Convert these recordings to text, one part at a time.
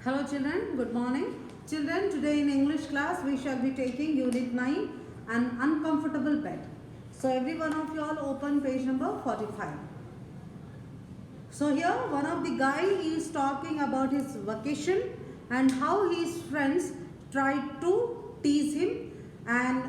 Hello children, good morning. Children, today in English class we shall be taking unit 9, an uncomfortable bed. So every one of you all open page number 45. So here one of the guy is talking about his vacation and how his friends tried to tease him and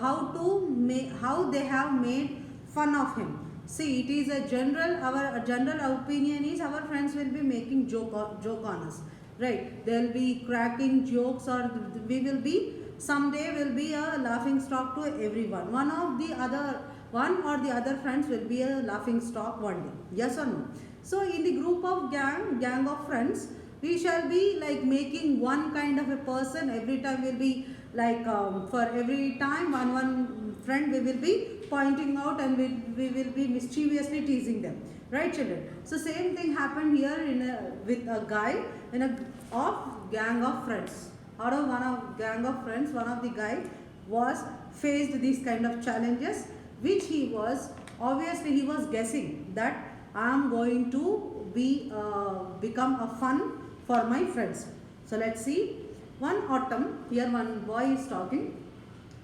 how they have made fun of him. See, it is our general opinion is our friends will be making joke on us, right? They'll be cracking jokes, or we will be someday will be a laughing stock to everyone. One or the other friends will be a laughing stock one day. Yes or no? So in the group of gang of friends, we shall be like making one kind of a person. Every time will be like for every time one friend we will be pointing out, and we will be mischievously teasing them, right children? So same thing happened here with a guy in a gang of friends. Out of one of gang of friends, one of the guy was faced these kind of challenges, which he was guessing that I am going to become a fun for my friends. So let's see. One autumn, here one boy is talking.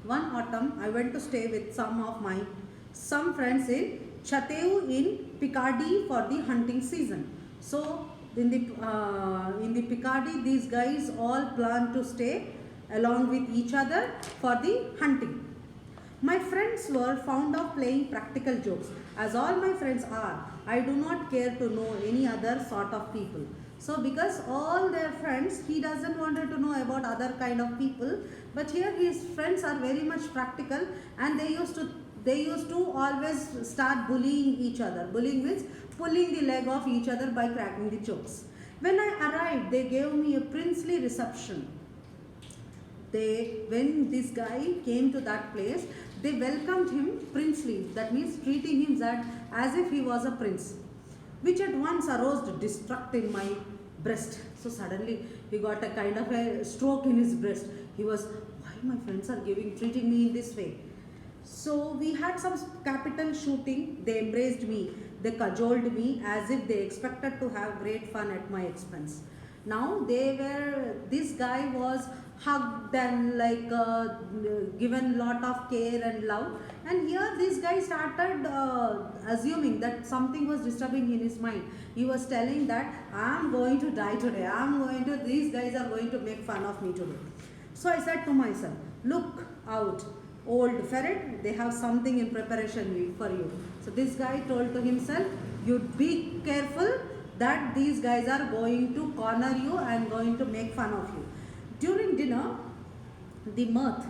One autumn, I went to stay with some friends in Chateu in Picardy for the hunting season. So in the Picardy, these guys all plan to stay along with each other for the hunting. My friends were fond of playing practical jokes. As all my friends are, I do not care to know any other sort of people. So because all their friends, he doesn't want to know about other kind of people. But here his friends are very much practical, and they used to always start bullying each other. Bullying means pulling the leg off each other by cracking the jokes. When I arrived, they gave me a princely reception. When this guy came to that place, they welcomed him princely. That means treating him as if he was a prince, which at once aroused distrust in my breast. So suddenly he got a kind of a stroke in his breast. He was, why my friends are treating me in this way? So we had some capital shooting. They embraced me. They cajoled me as if they expected to have great fun at my expense. Now this guy was hugged and like given lot of care and love, and here this guy started assuming that something was disturbing in his mind. He was telling that I am going to die today, these guys are going to make fun of me today. So I said to myself, look out, old ferret, they have something in preparation for you. So this guy told to himself, you be careful that these guys are going to corner you and going to make fun of you. During dinner, the mirth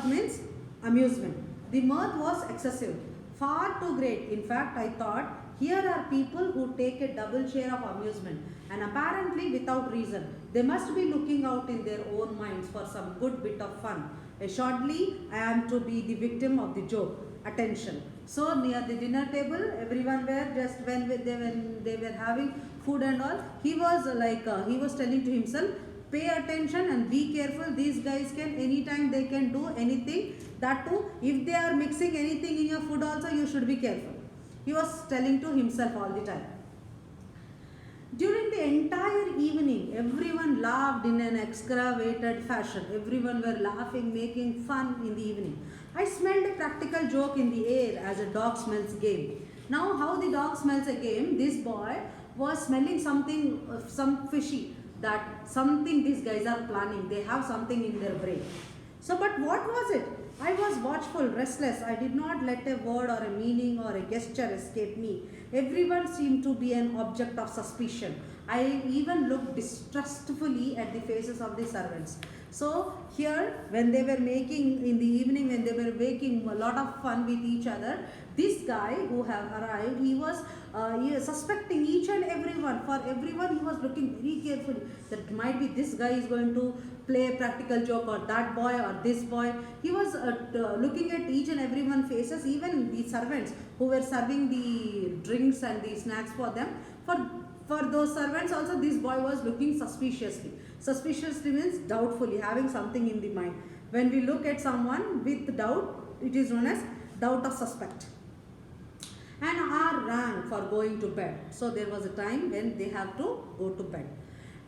means amusement. The mirth was excessive, far too great. In fact, I thought, here are people who take a double share of amusement, and apparently without reason. They must be looking out in their own minds for some good bit of fun. Assuredly, I am to be the victim of the joke. Attention. So near the dinner table, everyone were just when they were having food and all, he was he was telling to himself, pay attention and be careful. These guys can anytime they can do anything. That too, if they are mixing anything in your food also, you should be careful. He was telling to himself all the time. During the entire evening, everyone laughed in an excavated fashion. Everyone were laughing, making fun in the evening. I smelled a practical joke in the air as a dog smells game. Now, how the dog smells a game, this boy was smelling something, some fishy, that something these guys are planning. They have something in their brain. So, but what was it? I was watchful, restless. I did not let a word or a meaning or a gesture escape me. Everyone seemed to be an object of suspicion. I even looked distrustfully at the faces of the servants. So here, when they were making, in the evening, when they were making a lot of fun with each other, this guy who have arrived, he was suspecting each and everyone. For everyone, he was looking very carefully that might be this guy is going to play a practical joke, or that boy or this boy. He was looking at each and everyone's faces, even the servants who were serving the drinks and the snacks for them. For those servants also, this boy was looking suspiciously. Suspiciously means doubtfully, having something in the mind. When we look at someone with doubt, it is known as doubt of suspect. An hour rang for going to bed. So there was a time when they have to go to bed.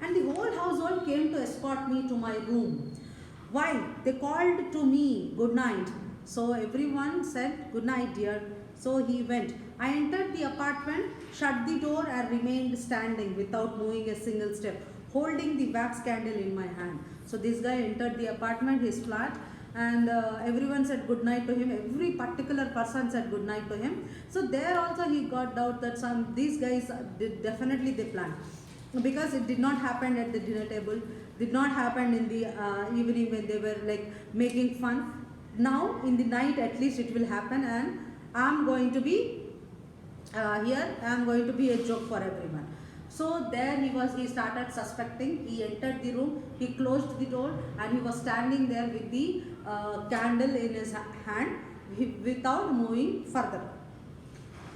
An and the whole household came to escort me to my room. Why? They called to me, good night. So everyone said, good night, dear. So he went. I entered the apartment, shut the door, and remained standing without moving a single step, holding the wax candle in my hand. So this guy entered the apartment, his flat, and everyone said good night to him. Every particular person said good night to him. So there also he got doubt that these guys did definitely they planned, because it did not happen at the dinner table, did not happen in the evening when they were like making fun. Now in the night at least it will happen, and I'm going to be here. I'm going to be a joke for everyone. So there he started suspecting. He entered the room, he closed the door, and he was standing there with the candle in his hand, without moving further.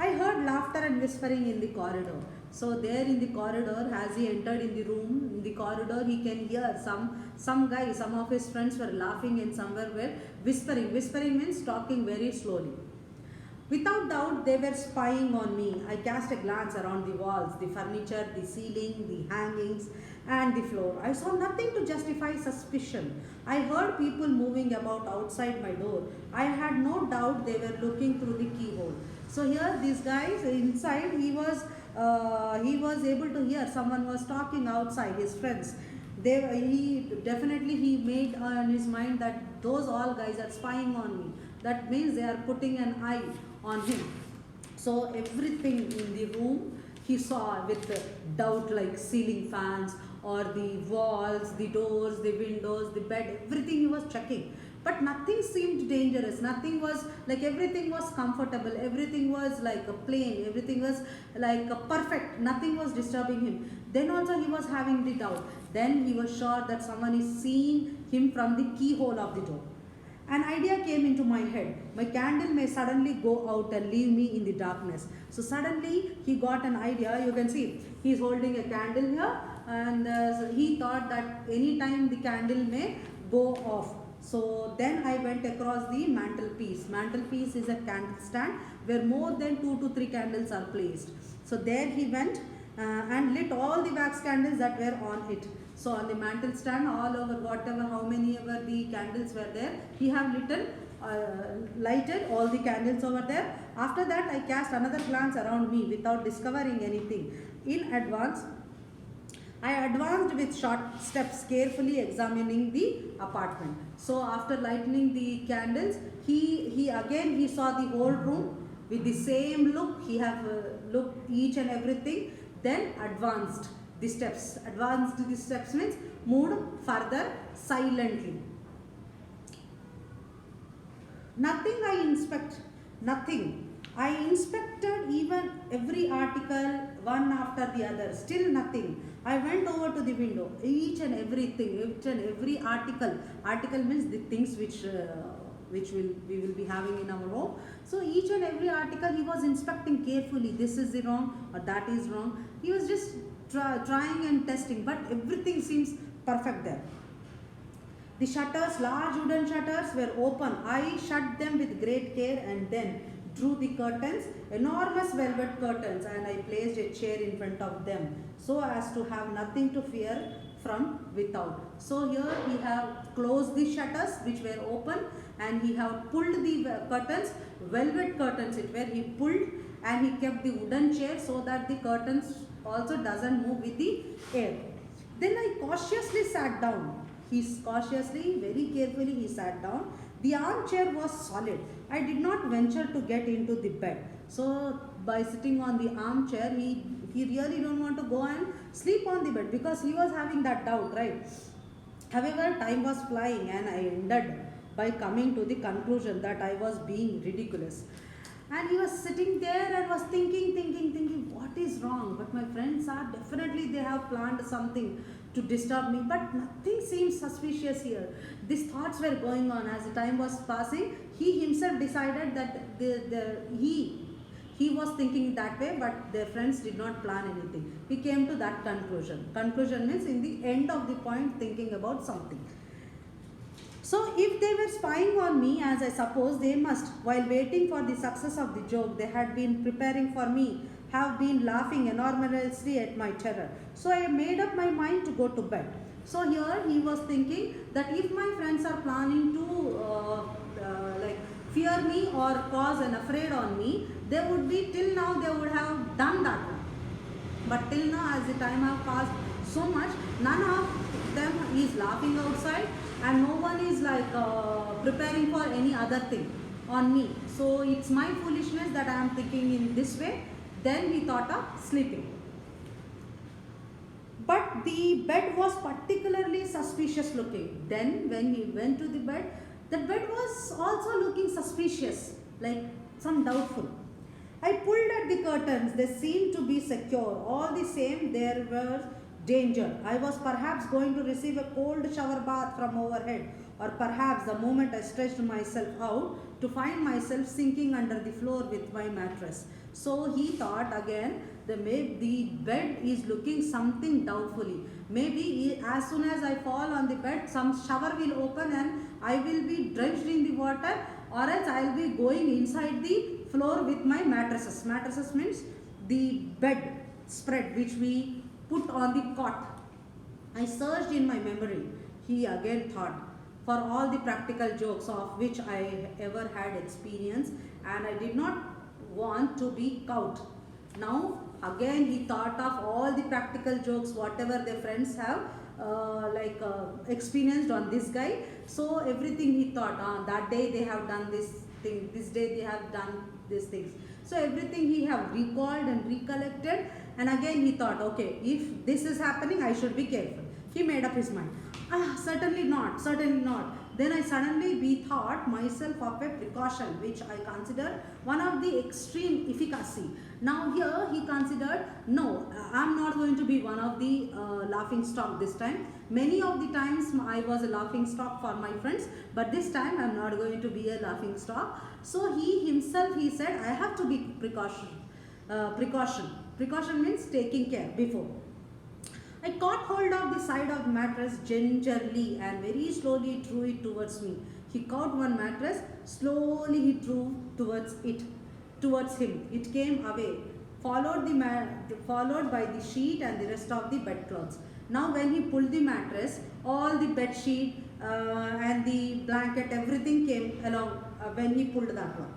I heard laughter and whispering in the corridor. So there in the corridor, as he entered in the room, in the corridor, he can hear some guy, some of his friends were laughing, and somewhere were whispering. Whispering means talking very slowly. Without doubt, they were spying on me. I cast a glance around the walls, the furniture, the ceiling, the hangings, and the floor. I saw nothing to justify suspicion. I heard people moving about outside my door. I had no doubt they were looking through the keyhole. So here, these guys inside, he was able to hear someone was talking outside. His friends. He made in his mind that those all guys are spying on me. That means they are putting an eye on him. So everything in the room he saw with doubt, like ceiling fans or the walls, the doors, the windows, the bed, everything he was checking. But nothing seemed dangerous. Nothing was like, everything was comfortable. Everything was like a plain. Everything was like a perfect. Nothing was disturbing him. Then also he was having the doubt. Then he was sure that someone is seeing him from the keyhole of the door. An idea came into my head. My candle may suddenly go out and leave me in the darkness. So suddenly he got an idea. You can see he is holding a candle here, and so he thought that any time the candle may go off. So then I went across the mantelpiece. Mantelpiece is a candle stand where more than 2 to 3 candles are placed. So there he went and lit all the wax candles that were on it. So on the mantle stand, all over, whatever, how many ever the candles were there, he have lighted all the candles over there. After that, I cast another glance around me without discovering anything. In advance, I advanced with short steps, carefully examining the apartment. So after lighting the candles, he saw the whole room with the same look. He have looked each and everything. Then advanced the steps. Advanced the steps means moved further silently. Nothing I inspect. Nothing. I inspected even every article one after the other. Still nothing. I went over to the window. Each and everything, each and every article. Article means the things which we will be having in our home. So each and every article he was inspecting carefully. This is the wrong or that is wrong. He was just trying and testing, but everything seems perfect there. The shutters, large wooden shutters, were open. I shut them with great care and then drew the curtains, enormous velvet curtains, and I placed a chair in front of them so as to have nothing to fear from without. So here he have closed the shutters which were open, and he have pulled the curtains, velvet curtains it were, he pulled, and he kept the wooden chair so that the curtains also doesn't move with the air. Then I cautiously sat down. Very carefully he sat down. The armchair was solid. I did not venture to get into the bed. So by sitting on the armchair, he really don't want to go and sleep on the bed, because he was having that doubt, right? However, time was flying, and I ended by coming to the conclusion that I was being ridiculous. And he was sitting there and was thinking, what is wrong? But my friends are definitely, they have planned something to disturb me, but nothing seems suspicious here. These thoughts were going on as the time was passing. He himself decided that he was thinking that way, but their friends did not plan anything. He came to that conclusion. Conclusion means in the end of the point, thinking about something. So if they were spying on me, as I suppose they must, while waiting for the success of the joke, they had been preparing for me have been laughing enormously at my terror. So I made up my mind to go to bed. So here he was thinking that if my friends are planning to like fear me or cause an afraid on me, they would be, till now they would have done that one. But till now, as the time have passed so much, none of them is laughing outside, and no one is like preparing for any other thing on me. So it's my foolishness that I am thinking in this way. Then he thought of sleeping. But the bed was particularly suspicious looking. Then when he went to the bed was also looking suspicious, like some doubtful. I pulled at the curtains. They seemed to be secure. All the same, there was danger. I was perhaps going to receive a cold shower bath from overhead, or perhaps the moment I stretched myself out to find myself sinking under the floor with my mattress. So he thought again, the bed is looking something doubtfully. Maybe as soon as I fall on the bed, some shower will open and I will be drenched in the water, or else I will be going inside the floor with my mattresses. Mattresses means the bed spread which we put on the cot. I searched in my memory. He again thought, for all the practical jokes of which I ever had experience, and I did not want to be caught. Now again he thought of all the practical jokes whatever their friends have experienced on this guy. So everything he thought, that day they have done this thing, this day they have done these things. So everything he have recalled and recollected, and again he thought, okay, if this is happening, I should be careful. He made up his mind. Certainly not, certainly not. Then I suddenly bethought myself of a precaution which I considered one of the extreme efficacy. Now here he considered, no, I am not going to be one of the laughing stock this time. Many of the times I was a laughing stock for my friends, but this time I am not going to be a laughing stock. So he himself, he said, I have to be precaution. Precaution means taking care before. I caught hold of the side of the mattress gingerly and very slowly drew it towards me. He caught one mattress, slowly he drew towards him. It came away, followed by the sheet and the rest of the bedclothes. Now when he pulled the mattress, all the bed sheet and the blanket, everything came along when he pulled that one.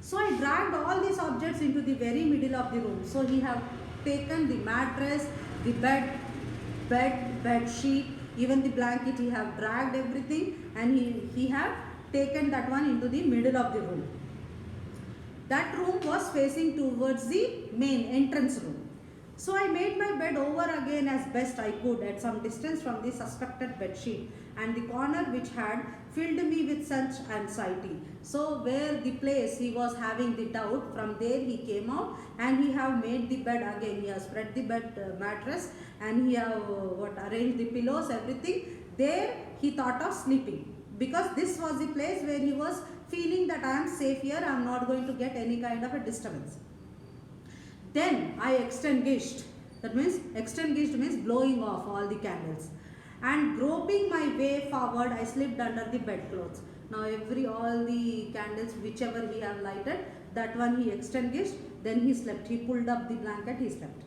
So I dragged all these objects into the very middle of the room. So he have taken the mattress, the bed sheet, even the blanket, he have dragged everything, and he have taken that one into the middle of the room. That room was facing towards the main entrance room. So I made my bed over again as best I could at some distance from the suspected bed sheet and the corner which had filled me with such anxiety. So where the place he was having the doubt, from there he came out and he have made the bed again. He has spread the bed mattress and he have arranged the pillows, everything. There he thought of sleeping, because this was the place where he was feeling that I am safe here, I am not going to get any kind of a disturbance. Then I extinguished, that means extinguished means blowing off all the candles, and groping my way forward I slipped under the bedclothes. Now all the candles whichever he have lighted, that one he extinguished, then he slept. He pulled up the blanket, he slept.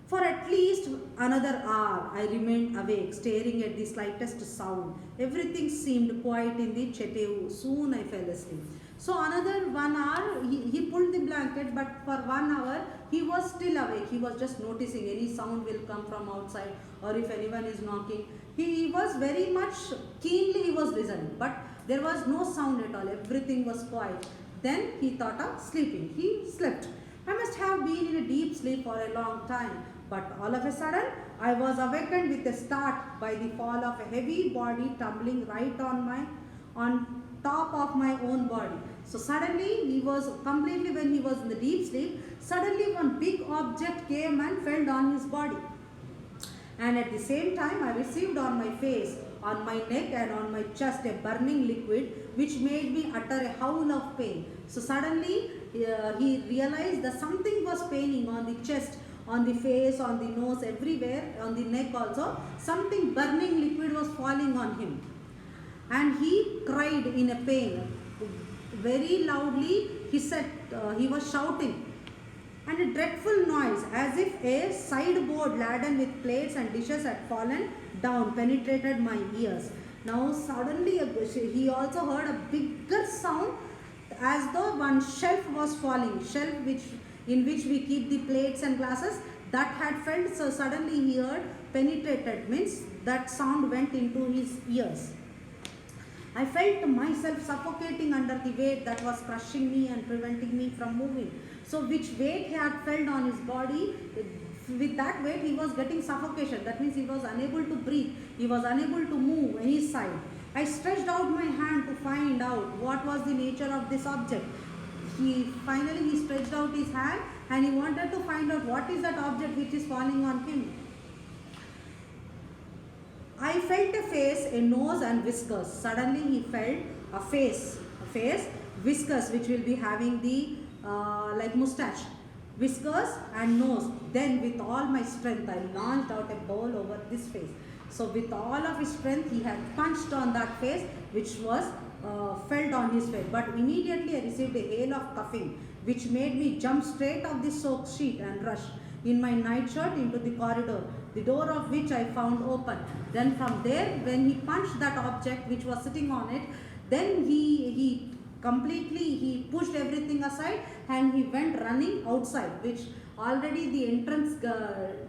For at least another hour I remained awake, staring at the slightest sound. Everything seemed quiet in the Cheteu. Soon I fell asleep. So another 1 hour, he pulled the blanket, but for 1 hour he was still awake. He was just noticing any sound will come from outside, or if anyone is knocking. He was very much keenly he was listening, but there was no sound at all. Everything was quiet. Then he thought of sleeping. He slept. I must have been in a deep sleep for a long time, but all of a sudden I was awakened with a start by the fall of a heavy body tumbling right on top of my own body. So suddenly he was completely, when he was in the deep sleep, suddenly one big object came and fell on his body. And at the same time I received on my face, on my neck and on my chest a burning liquid which made me utter a howl of pain. So suddenly he realized that something was paining on the chest, on the face, on the nose, everywhere, on the neck also. Something burning liquid was falling on him. And he cried in a pain. Very loudly he said, he was shouting, and a dreadful noise as if a sideboard laden with plates and dishes had fallen down penetrated my ears. Now suddenly he also heard a bigger sound as though one shelf was falling, shelf which in which we keep the plates and glasses, that had felt. So suddenly he heard penetrated, means that sound went into his ears. I felt myself suffocating under the weight that was crushing me and preventing me from moving. So which weight he had felt on his body, with that weight he was getting suffocation. That means he was unable to breathe. He was unable to move any side. I stretched out my hand to find out what was the nature of this object. He stretched out his hand and he wanted to find out what is that object which is falling on him. I felt a face, a nose and whiskers. Suddenly he felt a face, whiskers which will be having the like mustache, whiskers and nose. Then with all my strength I launched out a ball over this face. So with all of his strength he had punched on that face, which was felt on his face. But immediately I received a hail of cuffing, which made me jump straight off the soaked sheet and rush in my nightshirt into the corridor, the door of which I found open. Then from there, when he punched that object which was sitting on it, then he pushed everything aside and he went running outside, which already the entrance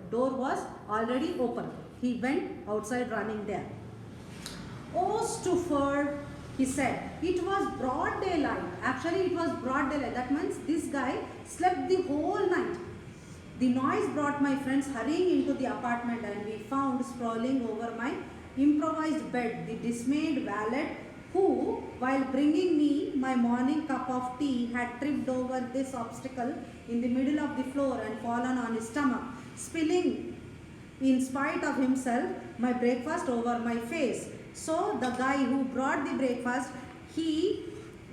door was already open. He went outside running there. "Oh, Stuford," he said. It was broad daylight. Actually, it was broad daylight. That means this guy slept the whole night. The noise brought my friends hurrying into the apartment, and we found sprawling over my improvised bed the dismayed valet who, while bringing me my morning cup of tea, had tripped over this obstacle in the middle of the floor and fallen on his stomach, spilling, in spite of himself, my breakfast over my face. So the guy who brought the breakfast, he,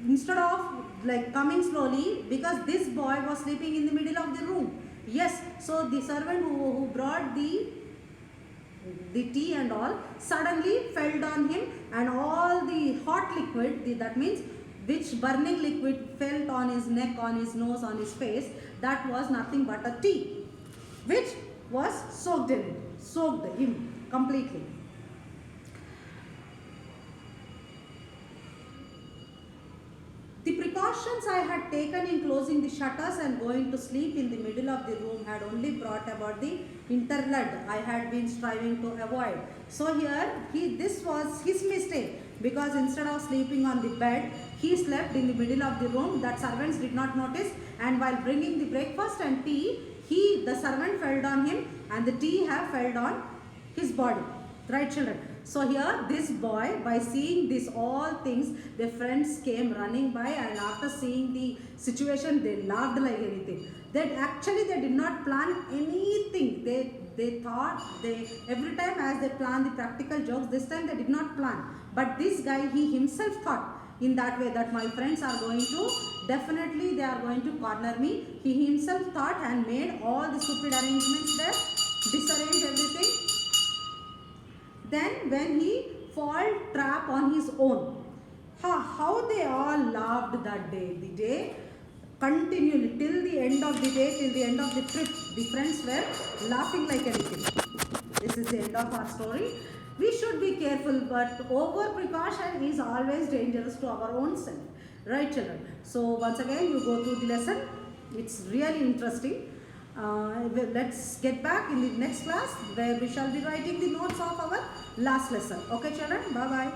instead of like coming slowly, because this boy was sleeping in the middle of the room. Yes, so the servant who brought the tea and all suddenly fell on him, and all the hot liquid, that means which burning liquid fell on his neck, on his nose, on his face, that was nothing but a tea, which was soaked him completely. The precautions I had taken in closing the shutters and going to sleep in the middle of the room had only brought about the interlude I had been striving to avoid. So here, this was his mistake, because instead of sleeping on the bed, he slept in the middle of the room. That servants did not notice, and while bringing the breakfast and tea, the servant fell on him and the tea have fell on his body. Right, children? So here this boy, by seeing this all things, their friends came running by, and after seeing the situation, they laughed like anything. That actually they did not plan anything. They thought, every time as they plan the practical jokes, this time they did not plan. But this guy, he himself thought in that way that my friends are going to, definitely they are going to corner me. He himself thought and made all the stupid arrangements there, disarranged everything. Then when he fall trap on his own, how they all laughed that day. The day continually till the end of the day, till the end of the trip, the friends were laughing like anything. This is the end of our story. We should be careful, but over precaution is always dangerous to our own self. Right, children? So once again you go through the lesson. It's really interesting. Let's get back in the next class, where we shall be writing the notes of our last lesson. Okay, children? Bye-bye.